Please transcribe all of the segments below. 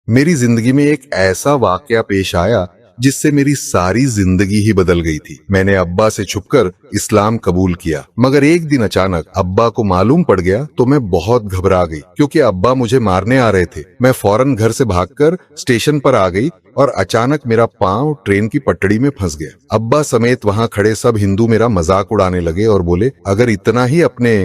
मेरी जिंदगी में एक ऐसा वाकया पेश आया जिससे मेरी सारी जिंदगी ही बदल गई थी। मैंने अब्बा से छुपकर इस्लाम कबूल किया, मगर एक दिन अचानक अब्बा को मालूम पड़ गया तो मैं बहुत घबरा गई, क्योंकि अब्बा मुझे मारने आ रहे थे। मैं फौरन घर से भागकर स्टेशन पर आ गई और अचानक मेरा पांव ट्रेन की पटड़ी में फंस गया। अब्बा समेत वहां खड़े सब हिंदू मेरा मजाक उड़ाने लगे और बोले, अगर इतना ही अपने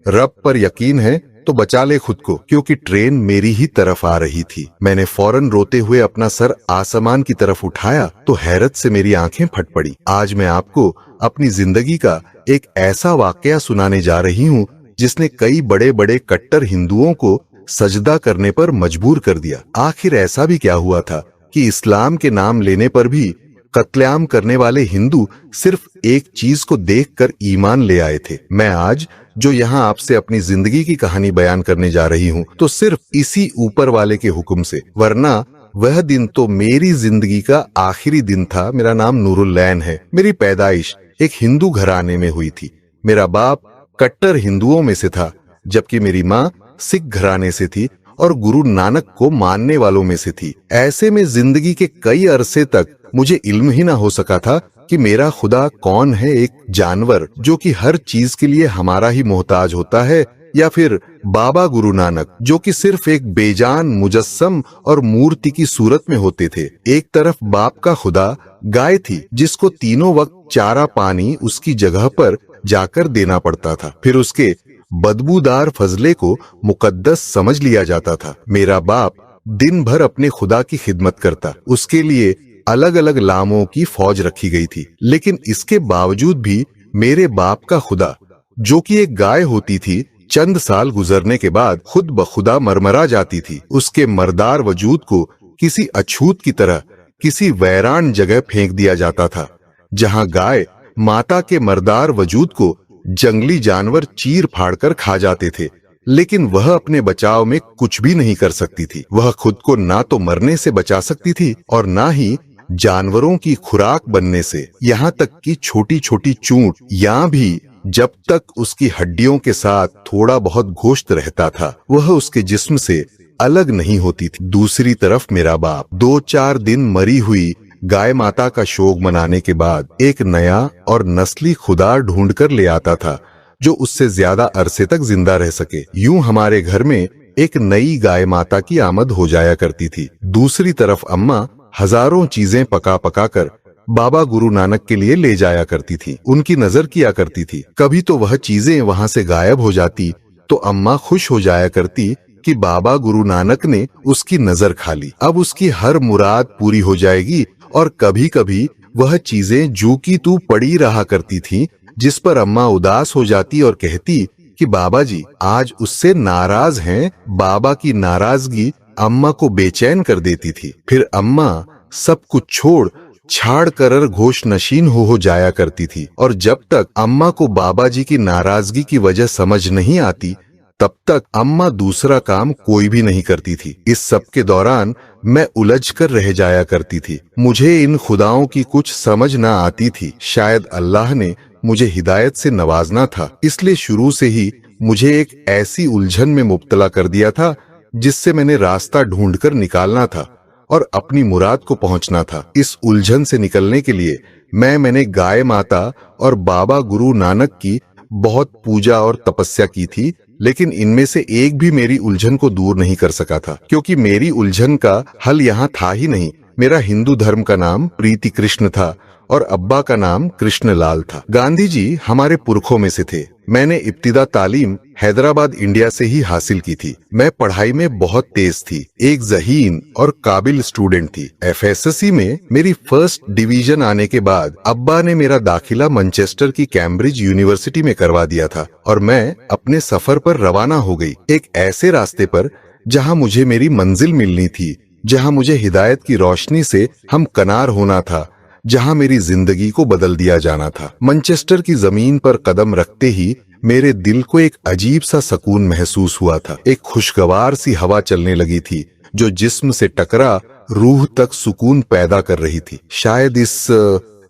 रब पर यकीन है तो बचा ले खुद को, क्योंकि ट्रेन मेरी ही तरफ आ रही थी। मैंने फौरन रोते हुए अपना सर आसमान की तरफ उठाया तो हैरत से मेरी आंखें फट पड़ी। आज मैं आपको अपनी जिंदगी का एक ऐसा वाकया सुनाने जा रही हूँ जिसने कई बड़े बड़े कट्टर हिंदुओं को सजदा करने पर मजबूर कर दिया। आखिर ऐसा भी क्या हुआ था कि इस्लाम के नाम लेने पर भी कत्लेआम करने वाले हिंदू सिर्फ एक चीज को देखकर ईमान ले आए थे। मैं आज जो यहाँ आपसे अपनी जिंदगी की कहानी बयान करने जा रही हूँ तो सिर्फ इसी ऊपर वाले के हुक्म से, वरना वह दिन तो मेरी जिंदगी का आखिरी दिन था। मेरा नाम नूरुल्लैन है। मेरी पैदाइश एक हिंदू घराने में हुई थी। मेरा बाप कट्टर हिंदुओं में से था, जबकि मेरी माँ सिख घराने से थी और गुरु नानक को मानने वालों में से थी। ऐसे में जिंदगी के कई अरसे तक मुझे इल्म ही ना हो सका था कि मेरा खुदा कौन है, एक जानवर जो कि हर चीज के लिए हमारा ही मोहताज होता है, या फिर बाबा गुरु नानक जो कि सिर्फ एक बेजान मुजस्सम और मूर्ति की सूरत में होते थे। एक तरफ बाप का खुदा गाय थी जिसको तीनों वक्त चारा पानी उसकी जगह पर जाकर देना पड़ता था, फिर उसके बदबूदार फजले को मुकद्दस समझ लिया जाता था। मेरा बाप दिन भर अपने खुदा की खिदमत करता, उसके लिए अलग अलग लामों की फौज रखी गई थी। लेकिन इसके बावजूद भी मेरे बाप का खुदा, जो कि एक गाय होती थी, चंद साल गुजरने के बाद खुद बखुदा मरमरा जाती थी। उसके मर्दार वजूद को किसी अछूत की तरह किसी वैरान जगह फेंक दिया जाता था, जहां गाय माता के मर्दार वजूद को जंगली जानवर चीर फाड़ कर खा जाते थे। लेकिन वह अपने बचाव में कुछ भी नहीं कर सकती थी। वह खुद को ना तो मरने से बचा सकती थी और ना ही जानवरों की खुराक बनने से। यहाँ तक कि छोटी छोटी चूंट या भी जब तक उसकी हड्डियों के साथ थोड़ा बहुत गोश्त रहता था, वह उसके जिस्म से अलग नहीं होती थी। दूसरी तरफ मेरा बाप 2-4 दिन मरी हुई गाय माता का शोक मनाने के बाद एक नया और नस्ली खुदा ढूंढ कर ले आता था जो उससे ज्यादा अरसे तक जिंदा रह सके। यूं हमारे घर में एक नई गाय माता की आमद हो जाया करती थी। दूसरी तरफ अम्मा हजारों चीजें पका पका कर बाबा गुरु नानक के लिए ले जाया करती थी। उनकी नजर किया करती थी। कभी तो वह चीजें वहां से गायब हो जाती तो अम्मा खुश हो जाया करती कि बाबा गुरु नानक ने उसकी नजर खा ली, अब उसकी हर मुराद पूरी हो जाएगी। और कभी कभी वह चीजें जू की तू पड़ी रहा करती थी, जिस पर अम्मा उदास हो जाती और कहती कि बाबा जी आज उससे नाराज हैं। बाबा की नाराजगी अम्मा को बेचैन कर देती थी। फिर अम्मा सब कुछ छोड़ छाड़ कर घोष नशीन हो जाया करती थी। और जब तक अम्मा को बाबा जी की नाराजगी की वजह समझ नहीं आती, तब तक अम्मा दूसरा काम कोई भी नहीं करती थी। इस सब के दौरान मैं उलझ कर रह जाया करती थी। मुझे इन खुदाओं की कुछ समझ ना आती थी। शायद अल्लाह ने मुझे हिदायत से नवाजना था, इसलिए शुरू से ही मुझे एक ऐसी उलझन में मुब्तला कर दिया था जिससे मैंने रास्ता ढूंढकर निकालना था और अपनी मुराद को पहुंचना था। इस उलझन से निकलने के लिए मैंने गाय माता और बाबा गुरु नानक की बहुत पूजा और तपस्या की थी, लेकिन इनमें से एक भी मेरी उलझन को दूर नहीं कर सका था, क्योंकि मेरी उलझन का हल यहाँ था ही नहीं। मेरा हिंदू धर्म का नाम प्रीति कृष्ण था और अब्बा का नाम कृष्णलाल था। गांधी जी हमारे पुरखों में से थे। मैंने इब्तिदा तालीम हैदराबाद इंडिया से ही हासिल की थी। मैं पढ़ाई में बहुत तेज थी, एक ज़हीन और काबिल स्टूडेंट थी। एफएसएससी में मेरी फर्स्ट डिवीजन आने के बाद अब्बा ने मेरा दाखिला मैनचेस्टर की कैम्ब्रिज यूनिवर्सिटी में करवा दिया था और मैं अपने सफर पर रवाना हो गई, एक ऐसे रास्ते पर जहां मुझे मेरी मंजिल मिलनी थी, जहां मुझे हिदायत की रोशनी से हमकनार होना था, जहां मेरी जिंदगी को बदल दिया जाना था। मैनचेस्टर की जमीन पर कदम रखते ही मेरे दिल को एक अजीब सा सुकून महसूस हुआ था। एक खुशगवार सी हवा चलने लगी थी जो जिस्म से टकरा रूह तक सुकून पैदा कर रही थी। शायद इस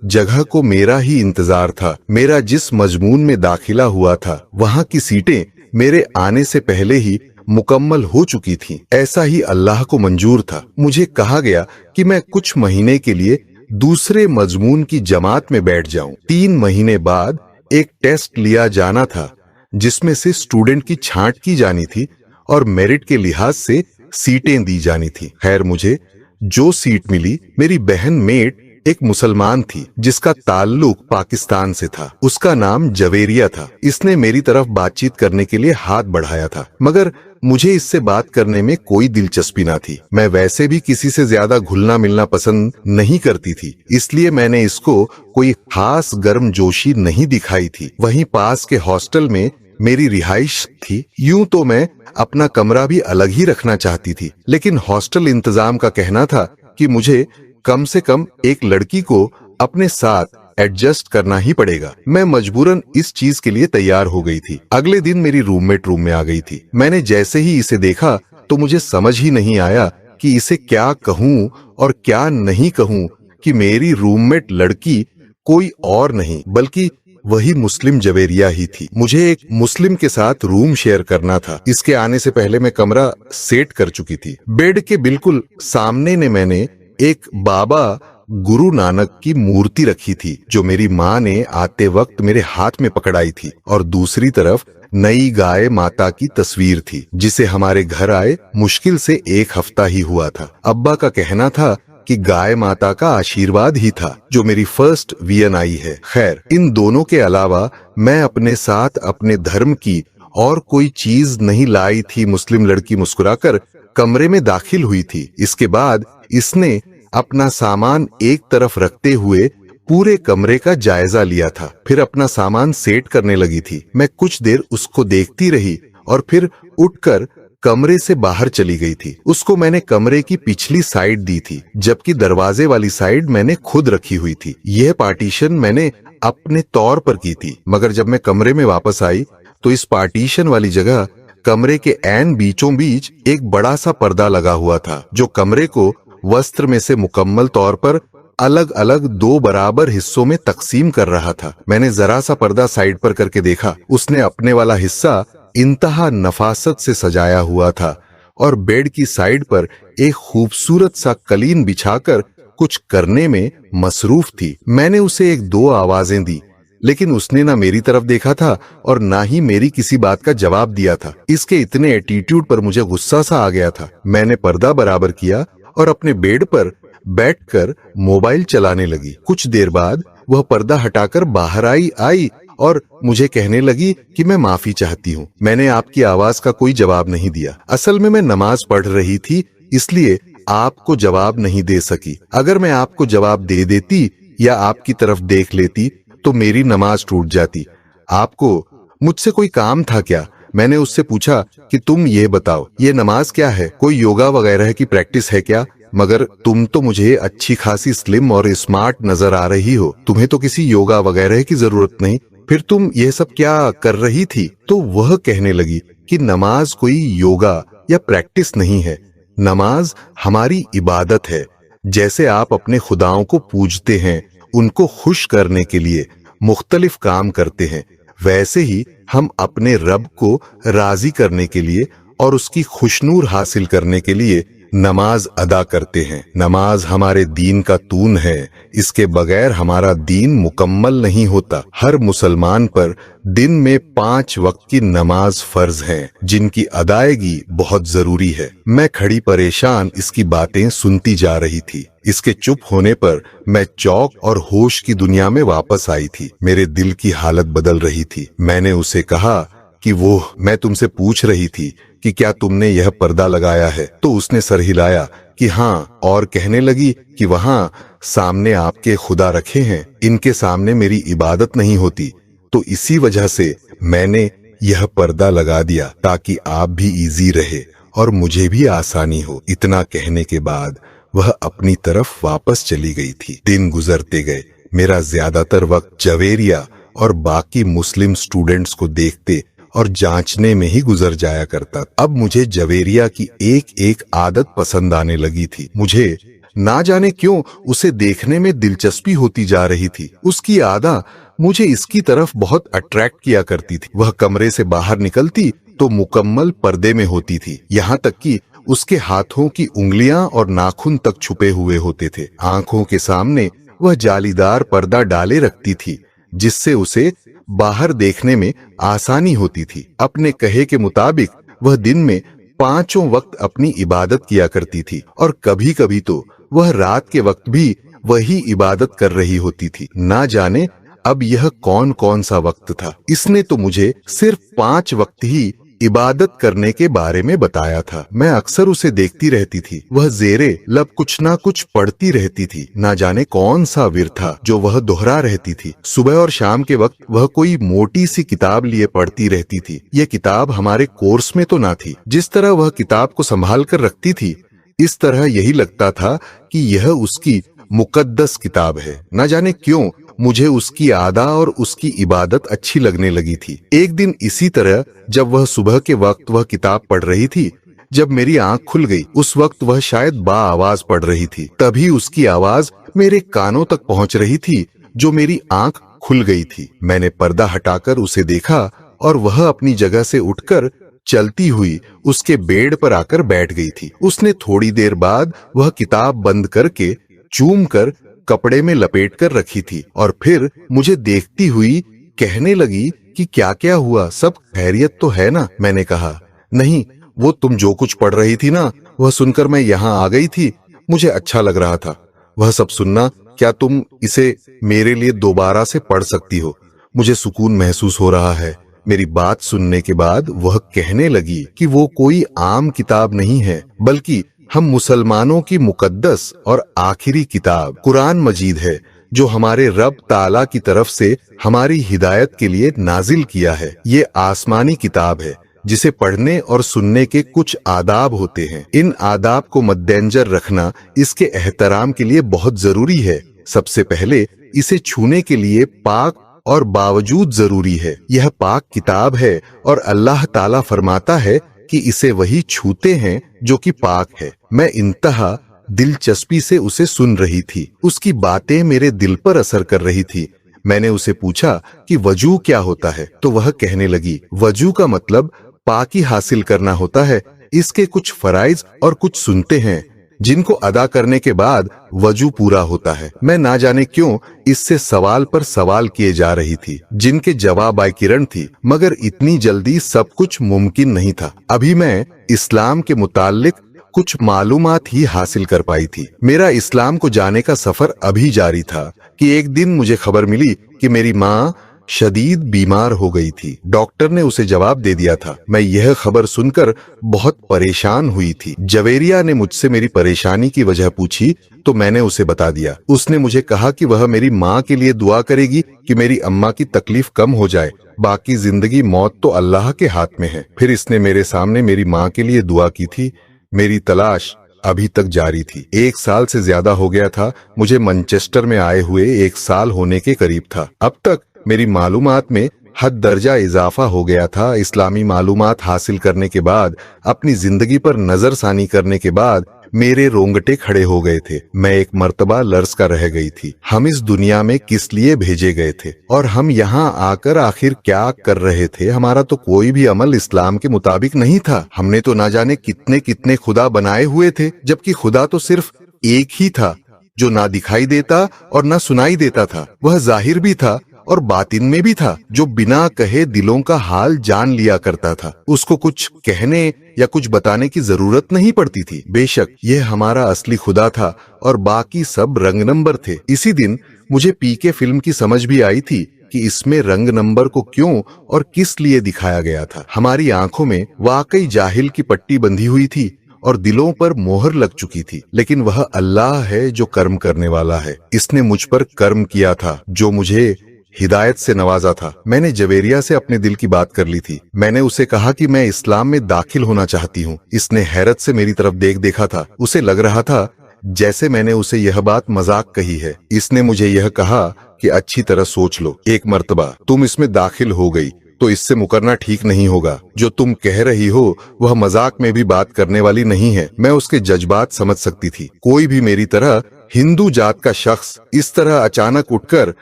जगह को मेरा ही इंतजार था। मेरा जिस मजमून में दाखिला हुआ था, वहां की सीटें मेरे आने से पहले ही मुकम्मल हो चुकी थीं। ऐसा ही अल्लाह को मंजूर था। मुझे कहा गया कि मैं कुछ महीने के लिए दूसरे मजमून की जमात में बैठ जाऊं। 3 महीने बाद एक टेस्ट लिया जाना था जिसमें से स्टूडेंट की छांट की जानी थी और मेरिट के लिहाज से सीटें दी जानी थी। खैर, मुझे जो सीट मिली, मेरी बहन मेट एक मुसलमान थी जिसका ताल्लुक पाकिस्तान से था। उसका नाम जवेरिया था। इसने मेरी तरफ बातचीत करने के लिए हाथ बढ़ाया था, मगर मुझे इससे बात करने में कोई दिलचस्पी ना थी। मैं वैसे भी किसी से ज्यादा घुलना मिलना पसंद नहीं करती थी, इसलिए मैंने इसको कोई खास गर्मजोशी नहीं दिखाई थी। वहीं पास के हॉस्टल में मेरी रिहाइश थी। यूं तो मैं अपना कमरा भी अलग ही रखना चाहती थी, लेकिन हॉस्टल इंतजाम का कहना था कि मुझे कम से कम एक लड़की को अपने साथ एडजस्ट करना ही पड़ेगा। मैं मजबूरन इस चीज के लिए तैयार हो गई थी। अगले दिन मेरी रूममेट रूम में आ गई थी। मैंने जैसे ही इसे देखा तो मुझे समझ ही नहीं आया कि इसे क्या कहूं और क्या नहीं कहूं कि मेरी रूममेट लड़की कोई और नहीं बल्कि वही मुस्लिम जवेरिया ही थी। मुझे एक मुस्लिम के साथ रूम शेयर करना था। इसके आने से पहले मैं कमरा सेट कर चुकी थी। बेड के बिल्कुल सामने ने मैंने एक बाबा गुरु नानक की मूर्ति रखी थी जो मेरी माँ ने आते वक्त मेरे हाथ में पकड़ाई थी, और दूसरी तरफ नई गाय माता की तस्वीर थी जिसे हमारे घर आए मुश्किल से 1 हफ्ता ही हुआ था। अब्बा का कहना था कि गाय माता का आशीर्वाद ही था जो मेरी फर्स्ट वीएनआई है। खैर, इन दोनों के अलावा मैं अपने साथ अपने धर्म की और कोई चीज नहीं लाई थी। मुस्लिम लड़की मुस्कुराकर कमरे में दाखिल हुई थी। इसके बाद इसने अपना सामान एक तरफ रखते हुए पूरे कमरे का जायजा लिया था, फिर अपना सामान सेट करने लगी थी। मैं कुछ देर उसको देखती रही और फिर उठकर कमरे से बाहर चली गई थी। उसको मैंने कमरे की पिछली साइड दी थी, जबकि दरवाजे वाली साइड मैंने खुद रखी हुई थी। यह पार्टीशन मैंने अपने तौर पर की थी, मगर जब मैं कमरे में वापस आई तो इस पार्टीशन वाली जगह कमरे के ऐन बीचों बीच एक बड़ा सा पर्दा लगा हुआ था जो कमरे को वस्त्र में से मुकम्मल तौर पर अलग अलग 2 बराबर हिस्सों में तकसीम कर रहा था। मैंने जरा सा पर्दा साइड पर करके देखा। उसने अपने वाला हिस्सा इंतहा नफासत से सजाया हुआ था और बेड की साइड पर एक खूबसूरत सा कलीन बिछाकर कुछ करने में मसरूफ थी। मैंने उसे 1-2 आवाजें दी, लेकिन उसने ना मेरी तरफ देखा था और ना ही मेरी किसी बात का जवाब दिया था। इसके इतने एटीट्यूड पर मुझे गुस्सा सा आ गया था। मैंने पर्दा बराबर किया और अपने बेड पर बैठकर मोबाइल चलाने लगी। कुछ देर बाद वह पर्दा हटाकर बाहर आई और मुझे कहने लगी कि मैं माफी चाहती हूँ। मैंने आपकी आवाज का कोई जवाब नहीं दिया। असल में मैं नमाज पढ़ रही थी, इसलिए आपको जवाब नहीं दे सकी। अगर मैं आपको जवाब दे देती या आपकी तरफ देख लेती तो मेरी नमाज टूट जाती। आपको मुझसे कोई काम था क्या? मैंने उससे पूछा कि तुम ये बताओ, ये नमाज क्या है? कोई योगा वगैरह की प्रैक्टिस है क्या? मगर तुम तो मुझे अच्छी खासी स्लिम और स्मार्ट नजर आ रही हो। तुम्हें तो किसी योगा वगैरह की जरूरत नहीं। फिर तुम ये सब क्या कर रही थी? तो वह कहने लगी कि नमाज कोई योगा या प्रैक्टिस नहीं है। नमाज हमारी इबादत है। जैसे आप अपने खुदाओं को पूजते हैं, उनको खुश करने के लिए मुख्तलिफ काम करते हैं, वैसे ही हम अपने रब को राजी करने के लिए और उसकी खुशनूर हासिल करने के लिए नमाज अदा करते हैं। नमाज हमारे दीन का तून है। इसके बगैर हमारा दीन मुकम्मल नहीं होता। हर मुसलमान पर दिन में 5 वक्त की नमाज फर्ज है, जिनकी अदायगी बहुत जरूरी है। मैं खड़ी परेशान इसकी बातें सुनती जा रही थी। इसके चुप होने पर मैं चौक और होश की दुनिया में वापस आई थी। मेरे दिल की हालत बदल रही थी। मैंने उसे कहा कि वो मैं तुमसे पूछ रही थी कि क्या तुमने यह पर्दा लगाया है? तो उसने सर हिलाया कि हाँ, और कहने लगी कि वहाँ सामने आपके खुदा रखे हैं, इनके सामने मेरी इबादत नहीं होती, तो इसी वजह से मैंने यह पर्दा लगा दिया ताकि आप भी इजी रहे और मुझे भी आसानी हो। इतना कहने के बाद वह अपनी तरफ वापस चली गई थी। दिन गुजरते गए। मेरा ज्यादातर वक्त जवेरिया और बाकी मुस्लिम स्टूडेंट्स को देखते और जांचने में ही गुजर जाया करता। अब मुझे जवेरिया की एक एक आदत पसंद आने लगी थी। मुझे ना जाने क्यों उसे देखने में दिलचस्पी होती जा रही थी। उसकी आदा मुझे इसकी तरफ बहुत अट्रैक्ट किया करती थी। वह कमरे से बाहर निकलती तो मुकम्मल पर्दे में होती थी, यहाँ तक कि उसके हाथों की उंगलियां और नाखून तक छुपे हुए होते थे। आंखों के सामने वह जालीदार पर्दा डाले रखती थी, जिससे उसे बाहर देखने में आसानी होती थी। अपने कहे के मुताबिक वह दिन में 5 वक्त अपनी इबादत किया करती थी और कभी कभी तो वह रात के वक्त भी वही इबादत कर रही होती थी। ना जाने अब यह कौन कौन सा वक्त था। इसने तो मुझे सिर्फ 5 वक्त ही इबादत करने के बारे में बताया था। मैं अक्सर उसे देखती रहती थी, वह जेरे लब कुछ ना कुछ पढ़ती रहती थी। ना जाने कौन सा विर था जो वह दोहरा रहती थी। सुबह और शाम के वक्त वह कोई मोटी सी किताब लिए पढ़ती रहती थी। यह किताब हमारे कोर्स में तो ना थी। जिस तरह वह किताब को संभाल कर रखती थी, इस तरह यही लगता था कि यह उसकी मुकद्दस किताब है। न जाने क्यों मुझे उसकी आदा और उसकी इबादत अच्छी लगने लगी थी। एक दिन इसी तरह जब वह सुबह के वक्त वह किताब पढ़ रही थी, जब मेरी आंख खुल गई, उस वक्त वह शायद बा आवाज पढ़ रही थी। तभी उसकी आवाज मेरे कानों तक पहुंच रही थी, जो मेरी आंख खुल गई थी। मैंने पर्दा हटाकर उसे देखा और वह अपनी जगह से उठकर चलती हुई उसके बेड पर आकर बैठ गई थी। उसने थोड़ी देर बाद वह किताब बंद करके चूम कर कपड़े में लपेट कर रखी थी और फिर मुझे देखती हुई कहने लगी कि क्या क्या हुआ, सब खैरियत तो है ना? मैंने कहा, नहीं, वो तुम जो कुछ पढ़ रही थी ना, वह सुनकर मैं यहाँ आ गई थी। मुझे अच्छा लग रहा था वह सब सुनना। क्या तुम इसे मेरे लिए दोबारा से पढ़ सकती हो? मुझे सुकून महसूस हो रहा है। मेरी बात सुनने के बाद वह कहने लगी कि वो कोई आम किताब नहीं है, बल्कि हम मुसलमानों की मुकद्दस और आखिरी किताब कुरान मजीद है, जो हमारे रब ताला की तरफ से हमारी हिदायत के लिए नाजिल किया है। ये आसमानी किताब है, जिसे पढ़ने और सुनने के कुछ आदाब होते हैं। इन आदाब को मद्देनजर रखना इसके एहतराम के लिए बहुत जरूरी है। सबसे पहले इसे छूने के लिए पाक और बावजूद जरूरी है। यह पाक किताब है और अल्लाह ताला फरमाता है कि इसे वही छूते हैं जो कि पाक है। मैं इंतहा दिलचस्पी से उसे सुन रही थी। उसकी बातें मेरे दिल पर असर कर रही थी। मैंने उसे पूछा कि वजू क्या होता है, तो वह कहने लगी, वजू का मतलब पाकी हासिल करना होता है। इसके कुछ फराइज और कुछ सुनते हैं, जिनको अदा करने के बाद वजू पूरा होता है। मैं ना जाने क्यों इससे सवाल पर सवाल किए जा रही थी, जिनके जवाब बाकिरण थी, मगर इतनी जल्दी सब कुछ मुमकिन नहीं था। अभी मैं इस्लाम के मुताल्लिक कुछ मालूमात ही हासिल कर पाई थी। मेरा इस्लाम को जाने का सफर अभी जारी था कि एक दिन मुझे खबर मिली कि मेरी माँ शदीद बीमार हो गई थी। डॉक्टर ने उसे जवाब दे दिया था। मैं यह खबर सुनकर बहुत परेशान हुई थी। जवेरिया ने मुझसे मेरी परेशानी की वजह पूछी तो मैंने उसे बता दिया। उसने मुझे कहा कि वह मेरी माँ के लिए दुआ करेगी कि मेरी अम्मा की तकलीफ कम हो जाए। बाकी जिंदगी मौत तो अल्लाह के हाथ में है। फिर इसने मेरे सामने मेरी माँ के लिए दुआ की थी। मेरी तलाश अभी तक जारी थी। 1 साल से ज्यादा हो गया था। मुझे मैनचेस्टर में आए हुए 1 साल होने के करीब था। अब तक मेरी मालूमात में हद दर्जा इजाफा हो गया था। इस्लामी मालूमात हासिल करने के बाद, अपनी जिंदगी पर नजरसानी करने के बाद मेरे रोंगटे खड़े हो गए थे। मैं एक मर्तबा लर्ज का रह गई थी। हम इस दुनिया में किस लिए भेजे गए थे और हम यहाँ आकर आखिर क्या कर रहे थे? हमारा तो कोई भी अमल इस्लाम के मुताबिक नहीं था। हमने तो ना जाने कितने कितने खुदा बनाए हुए थे, जबकि खुदा तो सिर्फ एक ही था, जो ना दिखाई देता और ना सुनाई देता था। वह जाहिर भी था और बातिन में भी था, जो बिना कहे दिलों का हाल जान लिया करता था। उसको कुछ कहने या कुछ बताने की जरूरत नहीं पड़ती थी। बेशक यह हमारा असली खुदा था और बाकी सब रंग नंबर थे। इसी दिन मुझे पीके फिल्म की समझ भी आई थी कि इसमें रंग नंबर को क्यों और किस लिए दिखाया गया था। हमारी आंखों में वाकई जाहिल की पट्टी बंधी हुई थी और दिलों पर मोहर लग चुकी थी, लेकिन वह अल्लाह है जो कर्म करने वाला है। इसने मुझ पर कर्म किया था, जो मुझे हिदायत से नवाजा था। मैंने जवेरिया से अपने दिल की बात कर ली थी। मैंने उसे कहा कि मैं इस्लाम में दाखिल होना चाहती हूँ। इसने हैरत से मेरी तरफ देखा था। उसे लग रहा था जैसे मैंने उसे यह बात मजाक कही है। इसने मुझे यह कहा कि अच्छी तरह सोच लो, एक मर्तबा तुम इसमें दाखिल हो गई तो इससे मुकरना ठीक नहीं होगा। जो तुम कह रही हो वह मजाक में भी बात करने वाली नहीं है। मैं उसके जज्बात समझ सकती थी। कोई भी मेरी तरह हिंदू जात का शख्स इस तरह अचानक उठकर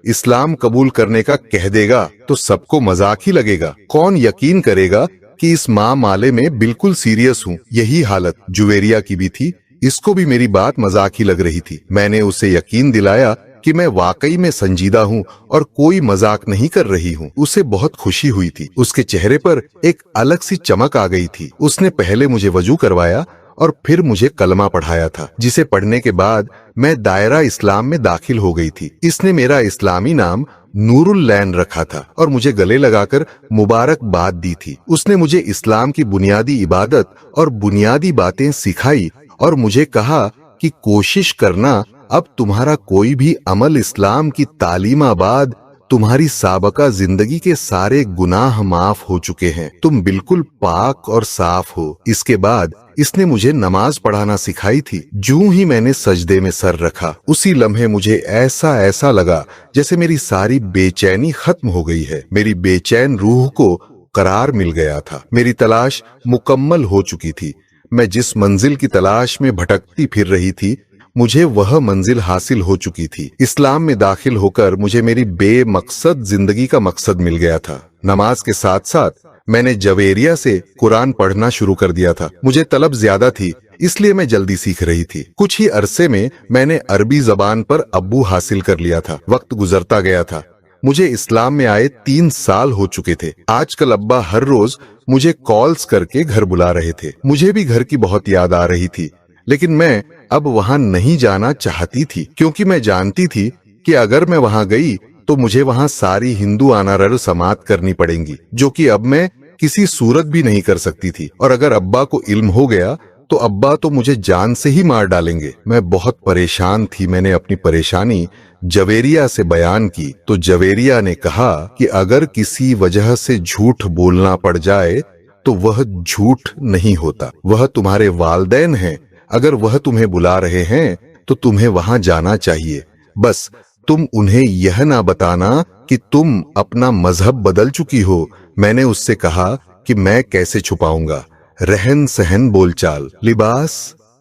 इस्लाम कबूल करने का कह देगा तो सबको मजाक ही लगेगा। कौन यकीन करेगा कि इस माँ माले में बिल्कुल सीरियस हूँ। यही हालत जुवेरिया की भी थी। इसको भी मेरी बात मजाक ही लग रही थी। मैंने उसे यकीन दिलाया कि मैं वाकई में संजीदा हूँ और कोई मजाक नहीं कर रही हूँ। उसे बहुत खुशी हुई थी। उसके चेहरे पर एक अलग सी चमक आ गई थी। उसने पहले मुझे वजू करवाया और फिर मुझे कलमा पढ़ाया था, जिसे पढ़ने के बाद मैं दायरा इस्लाम में दाखिल हो गई थी। इसने मेरा इस्लामी नाम नूरुल लैन रखा था और मुझे गले लगाकर मुबारकबाद दी थी। उसने मुझे इस्लाम की बुनियादी इबादत और बुनियादी बातें सिखाई और मुझे कहा कि कोशिश करना, अब तुम्हारा कोई भी अमल इस्लाम की तालीमाबाद तुम्हारी साबका जिंदगी के सारे गुनाह माफ हो चुके हैं। तुम बिल्कुल पाक और साफ हो। इसके बाद इसने मुझे नमाज पढ़ाना सिखाई थी। जूं ही मैंने सजदे में सर रखा, उसी लम्हे मुझे ऐसा लगा जैसे मेरी सारी बेचैनी खत्म हो गई है। मेरी बेचैन रूह को करार मिल गया था। मेरी तलाश मुकम्मल हो चुकी थी। मैं जिस मंजिल की तलाश में भटकती फिर रही थी, मुझे वह मंजिल हासिल हो चुकी थी। इस्लाम में दाखिल होकर मुझे मेरी बेमकसद जिंदगी का मकसद मिल गया था। नमाज के साथ साथ मैंने जवेरिया से कुरान पढ़ना शुरू कर दिया था। मुझे तलब ज्यादा थी, इसलिए मैं जल्दी सीख रही थी। कुछ ही अरसे में मैंने अरबी जबान पर अब्बू हासिल कर लिया था। वक्त गुजरता गया था। मुझे इस्लाम में आए 3 साल हो चुके थे। आजकल अब्बा हर रोज मुझे कॉल्स करके घर बुला रहे थे। मुझे भी घर की बहुत याद आ रही थी, लेकिन मैं अब वहां नहीं जाना चाहती थी, क्योंकि मैं जानती थी कि अगर मैं वहां गई तो मुझे वहां सारी हिंदू आनारर समात करनी पड़ेंगी, जो कि अब मैं किसी सूरत भी नहीं कर सकती थी। और अगर अब्बा को इल्म हो गया तो अब्बा तो मुझे जान से ही मार डालेंगे। मैं बहुत परेशान थी। मैंने अपनी परेशानी जवेरिया से बयान की तो जवेरिया ने कहा कि अगर किसी वजह से झूठ बोलना पड़ जाए तो वह झूठ नहीं होता, वह तुम्हारे वालिदैन हैं। अगर वह तुम्हें बुला रहे हैं तो तुम्हें वहां जाना चाहिए। बस तुम उन्हें यह ना बताना कि तुम अपना मजहब बदल चुकी हो। मैंने उससे कहा कि मैं कैसे छुपाऊंगा। रहन सहन, बोलचाल, लिबास,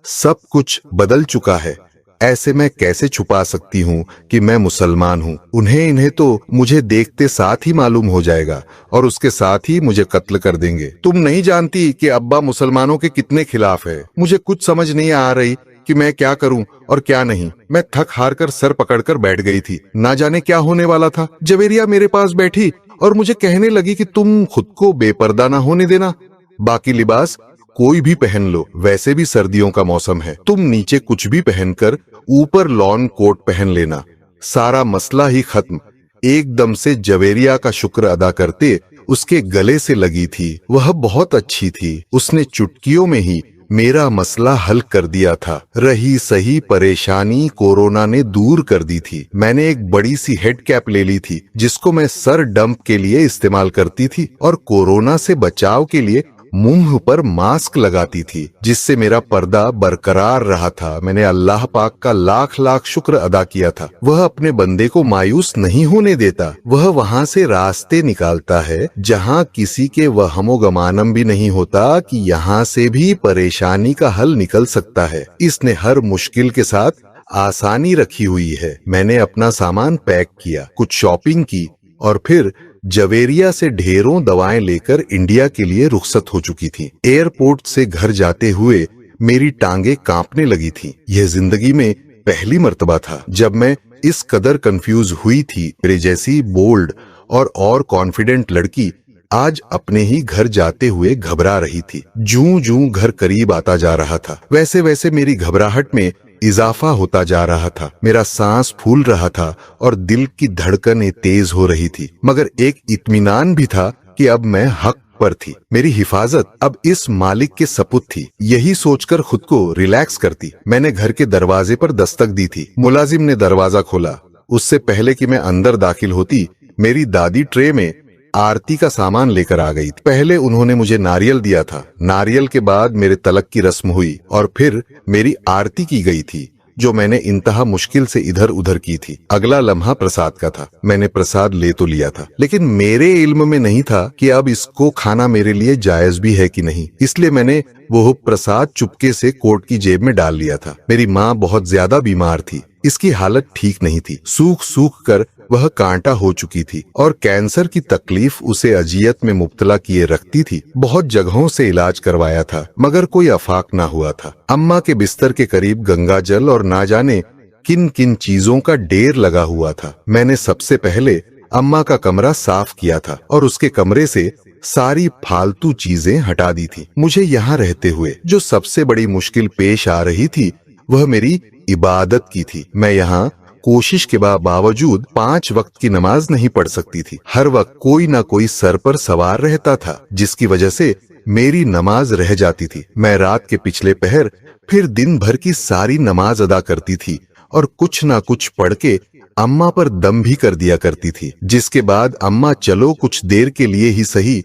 सब कुछ बदल चुका है। ऐसे मैं कैसे छुपा सकती हूँ कि मैं मुसलमान हूँ। इन्हें तो मुझे देखते साथ ही मालूम हो जाएगा और उसके साथ ही मुझे कत्ल कर देंगे। तुम नहीं जानती कि अब्बा मुसलमानों के कितने खिलाफ है। मुझे कुछ समझ नहीं आ रही कि मैं क्या करूं और क्या नहीं। मैं थक हार कर सर पकड़कर बैठ गई थी। ना जाने क्या होने वाला था। जवेरिया मेरे पास बैठी और मुझे कहने लगी कि तुम खुद को बेपर्दा ना होने देना। बाकी लिबास कोई भी पहन लो, वैसे भी सर्दियों का मौसम है। तुम नीचे कुछ भी पहनकर ऊपर लॉन कोट पहन लेना। सारा मसला ही खत्म। एकदम से जवेरिया का शुक्र अदा करते उसके गले से लगी थी। वह बहुत अच्छी थी। उसने चुटकियों में ही मेरा मसला हल कर दिया था। रही सही परेशानी कोरोना ने दूर कर दी थी। मैंने एक बड़ी सी हेड कैप ले ली थी, जिसको मैं सर डंप के लिए इस्तेमाल करती थी और कोरोना से बचाव के लिए मुंह पर मास्क लगाती थी, जिससे मेरा पर्दा बरकरार रहा था। मैंने अल्लाह पाक का लाख लाख शुक्र अदा किया था। वह अपने बंदे को मायूस नहीं होने देता। वह वहां से रास्ते निकालता है जहां किसी के वहमो गमानम भी नहीं होता कि यहाँ से भी परेशानी का हल निकल सकता है। इसने हर मुश्किल के साथ आसानी रखी हुई है। मैंने अपना सामान पैक किया, कुछ शॉपिंग की और फिर जवेरिया से ढेरों दवाएं लेकर इंडिया के लिए रुखसत हो चुकी थी। एयरपोर्ट से घर जाते हुए मेरी टांगे कांपने लगी थी। यह जिंदगी में पहली मर्तबा था जब मैं इस कदर कंफ्यूज हुई थी। मेरे जैसी बोल्ड और कॉन्फिडेंट लड़की आज अपने ही घर जाते हुए घबरा रही थी। जूं जूं घर करीब आता जा रहा था, वैसे वैसे मेरी घबराहट में इजाफा होता जा रहा था। मेरा सांस फूल रहा था और दिल की धड़कनें तेज हो रही थी, मगर एक इत्मीनान भी था कि अब मैं हक पर थी। मेरी हिफाजत अब इस मालिक के सपुत थी। यही सोचकर खुद को रिलैक्स करती, मैंने घर के दरवाजे पर दस्तक दी थी। मुलाजिम ने दरवाजा खोला। उससे पहले कि मैं अंदर दाखिल होती, मेरी दादी ट्रे में आरती का सामान लेकर आ गई थी। पहले उन्होंने मुझे नारियल दिया था। नारियल के बाद मेरे तलक की रस्म हुई और फिर मेरी आरती की गई थी, जो मैंने इंतहा मुश्किल से इधर उधर की थी। अगला लम्हा प्रसाद का था। मैंने प्रसाद ले तो लिया था, लेकिन मेरे इल्म में नहीं था कि अब इसको खाना मेरे लिए जायज भी है कि नहीं। इसलिए मैंने वो प्रसाद चुपके से कोट की जेब में डाल लिया था। मेरी माँ बहुत ज्यादा बीमार थी। इसकी हालत ठीक नहीं थी। सूख सूख कर वह कांटा हो चुकी थी और कैंसर की तकलीफ उसे अजियत में मुब्तला किए रखती थी। बहुत जगहों से इलाज करवाया था मगर कोई अफाक ना हुआ था। अम्मा के बिस्तर के करीब गंगा जल और ना जाने किन किन चीजों का ढेर लगा हुआ था। मैंने सबसे पहले अम्मा का कमरा साफ किया था और उसके कमरे से सारी फालतू चीजें हटा दी थी। मुझे यहाँ रहते हुए जो सबसे बड़ी मुश्किल पेश आ रही थी वह मेरी इबादत की थी। मैं यहाँ कोशिश के बावजूद 5 वक्त की नमाज नहीं पढ़ सकती थी। हर वक्त कोई ना कोई सर पर सवार रहता था जिसकी वजह से मेरी नमाज रह जाती थी। मैं रात के पिछले पहर फिर दिन भर की सारी नमाज अदा करती थी और कुछ ना कुछ पढ़ के अम्मा पर दम भी कर दिया करती थी, जिसके बाद अम्मा चलो कुछ देर के लिए ही सही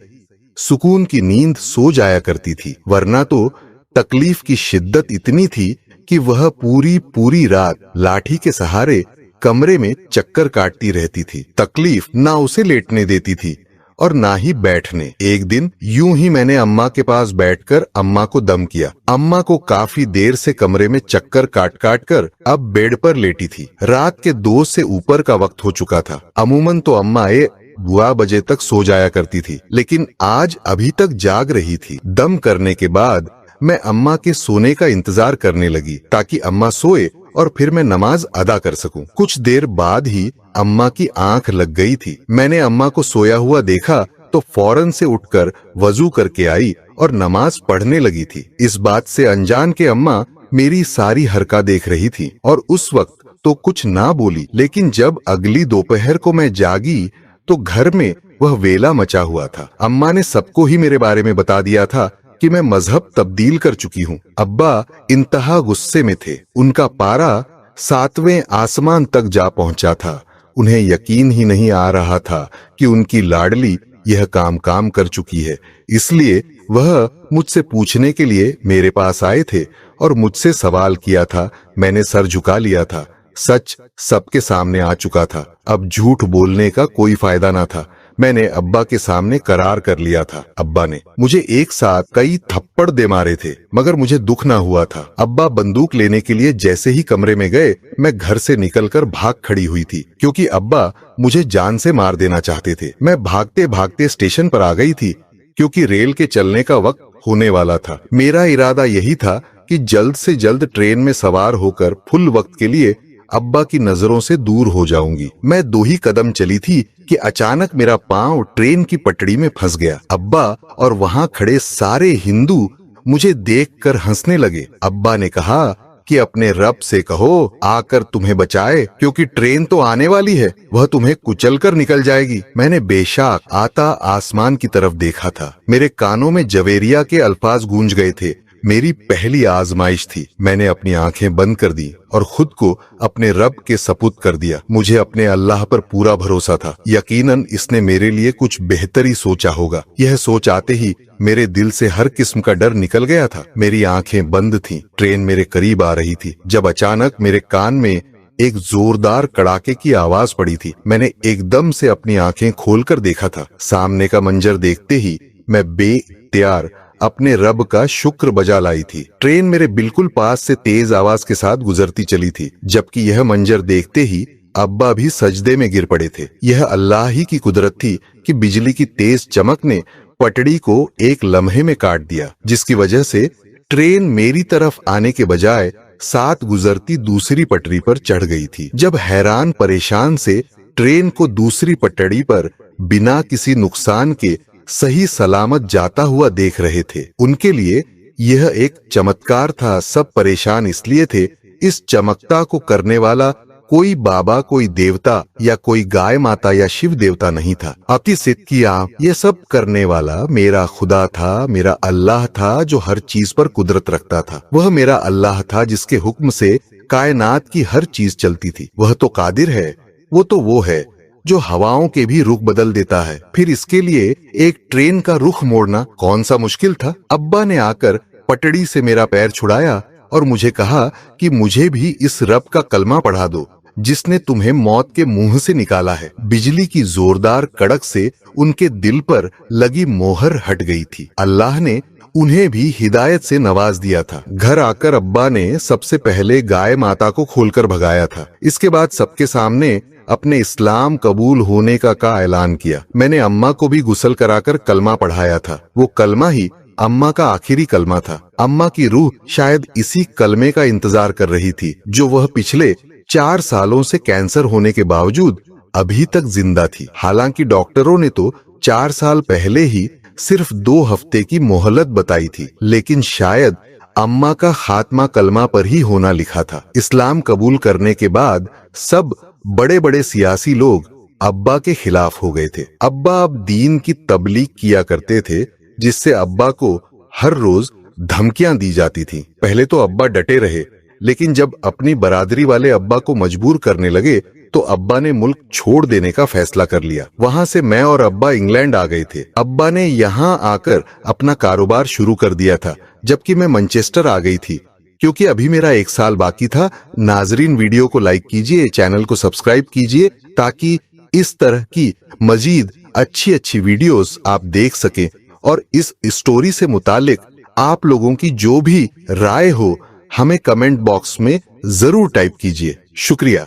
सुकून की नींद सो जाया करती थी, वरना तो तकलीफ की शिद्दत इतनी थी कि वह पूरी पूरी रात लाठी के सहारे कमरे में चक्कर काटती रहती थी। तकलीफ ना उसे लेटने देती थी और ना ही बैठने। एक दिन यूं ही मैंने अम्मा के पास बैठकर अम्मा को दम किया। अम्मा को काफी देर से कमरे में चक्कर काट काट कर अब बेड पर लेटी थी। रात के 2 से ऊपर का वक्त हो चुका था। अमूमन तो अम्मा 2 बजे तक सो जाया करती थी, लेकिन आज अभी तक जाग रही थी। दम करने के बाद मैं अम्मा के सोने का इंतजार करने लगी ताकि अम्मा सोए और फिर मैं नमाज अदा कर सकूं। कुछ देर बाद ही अम्मा की आंख लग गई थी। मैंने अम्मा को सोया हुआ देखा तो फौरन से उठकर वजू करके आई और नमाज पढ़ने लगी थी। इस बात से अनजान के अम्मा मेरी सारी हरकत देख रही थी और उस वक्त तो कुछ ना बोली, लेकिन जब अगली दोपहर को मैं जागी तो घर में वह वेला मचा हुआ था। अम्मा ने सबको ही मेरे बारे में बता दिया था कि मैं मजहब तब्दील कर चुकी हूँ। अब्बा इंतहा गुस्से में थे। उनका पारा 7वें आसमान तक जा पहुंचा था। उन्हें यकीन ही नहीं आ रहा था कि उनकी लाडली यह काम कर चुकी है। इसलिए वह मुझसे पूछने के लिए मेरे पास आए थे और मुझसे सवाल किया था। मैंने सर झुका लिया था। सच सबके सामने आ चुका था। अब झूठ बोलने का कोई फायदा ना था। मैंने अब्बा के सामने करार कर लिया था। अब्बा ने मुझे एक साथ कई थप्पड़ दे मारे थे मगर मुझे दुख ना हुआ था। अब्बा बंदूक लेने के लिए जैसे ही कमरे में गए मैं घर से निकलकर भाग खड़ी हुई थी, क्योंकि अब्बा मुझे जान से मार देना चाहते थे। मैं भागते भागते स्टेशन पर आ गई थी क्योंकि रेल के चलने का वक्त होने वाला था। मेरा इरादा यही था कि जल्द से जल्द ट्रेन में सवार होकर फुल वक्त के लिए अब्बा की नजरों से दूर हो जाऊंगी। मैं 2 ही कदम चली थी कि अचानक मेरा पांव ट्रेन की पटड़ी में फंस गया। अब्बा और वहां खड़े सारे हिंदू मुझे देखकर हंसने लगे। अब्बा ने कहा कि अपने रब से कहो आकर तुम्हें बचाए, क्योंकि ट्रेन तो आने वाली है, वह तुम्हें कुचलकर निकल जाएगी। मैंने बेशक आता आसमान की तरफ देखा था। मेरे कानों में जवेरिया के अल्फाज गूंज गए थे। मेरी पहली आजमाइश थी। मैंने अपनी आंखें बंद कर दी और खुद को अपने रब के सपुर्द कर दिया। मुझे अपने अल्लाह पर पूरा भरोसा था। यकीनन इसने मेरे लिए कुछ बेहतर ही सोचा होगा। यह सोच आते ही मेरे दिल से हर किस्म का डर निकल गया था। मेरी आंखें बंद थीं। ट्रेन मेरे करीब आ रही थी जब अचानक मेरे कान में एक जोरदार कड़ाके की आवाज पड़ी थी। मैंने एकदम से अपनी आंखें खोलकर देखा था। सामने का मंजर देखते ही मैं बेइख्तियार अपने रब का शुक्र बजा लाई थी। ट्रेन मेरे बिल्कुल पास से तेज आवाज के साथ गुजरती चली थी, जबकि यह मंजर देखते ही अब्बा भी सजदे में गिर पड़े थे। यह अल्लाह ही की कुदरत थी कि बिजली की तेज चमक ने पटड़ी को एक लम्हे में काट दिया, जिसकी वजह से ट्रेन मेरी तरफ आने के बजाय साथ गुजरती दूसरी पटरी पर चढ़ गई थी। जब हैरान परेशान से ट्रेन को दूसरी पटड़ी पर बिना किसी नुकसान के सही सलामत जाता हुआ देख रहे थे, उनके लिए यह एक चमत्कार था। सब परेशान इसलिए थे, इस चमकता को करने वाला कोई बाबा, कोई देवता या कोई गाय माता या शिव देवता नहीं था। अति सिद्किया ये सब करने वाला मेरा खुदा था, मेरा अल्लाह था जो हर चीज पर कुदरत रखता था। वह मेरा अल्लाह था जिसके हुक्म से कायनात की हर चीज चलती थी। वह तो कादिर है, वो है जो हवाओं के भी रुख बदल देता है। फिर इसके लिए एक ट्रेन का रुख मोड़ना कौन सा मुश्किल था। अब्बा ने आकर पटड़ी से मेरा पैर छुड़ाया और मुझे कहा कि मुझे भी इस रब का कलमा पढ़ा दो जिसने तुम्हें मौत के मुंह से निकाला है। बिजली की जोरदार कड़क से उनके दिल पर लगी मोहर हट गई थी। अल्लाह ने उन्हें भी हिदायत से नवाज दिया था। घर आकर अब्बा ने सबसे पहले गाय माता को खोलकर भगाया था। इसके बाद सबके सामने अपने इस्लाम कबूल होने का ऐलान किया। मैंने अम्मा को भी गुस्ल कराकर कलमा पढ़ाया था। वो कलमा ही अम्मा का आखिरी कलमा था। अम्मा की रूह शायद इसी कलमे का इंतजार कर रही थी, जो वह पिछले 4 सालों से कैंसर होने के बावजूद अभी तक जिंदा थी। हालांकि डॉक्टरों ने तो 4 साल पहले ही सिर्फ 2 हफ्ते की मोहलत बताई थी, लेकिन शायद अम्मा का खात्मा कलमा पर ही होना लिखा था। इस्लाम कबूल करने के बाद सब बड़े बड़े सियासी लोग अब्बा के खिलाफ हो गए थे। अब्बा अब दीन की तबलीग किया करते थे, जिससे अब्बा को हर रोज धमकियां दी जाती थी। पहले तो अब्बा डटे रहे, लेकिन जब अपनी बरादरी वाले अब्बा को मजबूर करने लगे तो अब्बा ने मुल्क छोड़ देने का फैसला कर लिया। वहां से मैं और अब्बा इंग्लैंड आ गए थे। अब्बा ने यहाँ आकर अपना कारोबार शुरू कर दिया था, जबकि मैं मैनचेस्टर आ गई थी, क्योंकि अभी मेरा 1 साल बाकी था। नाजरीन, वीडियो को लाइक कीजिए, चैनल को सब्सक्राइब कीजिए, ताकि इस तरह की मजीद अच्छी अच्छी वीडियोस आप देख सकें। और इस स्टोरी से मुतालिक आप लोगों की जो भी राय हो, हमें कमेंट बॉक्स में जरूर टाइप कीजिए। शुक्रिया।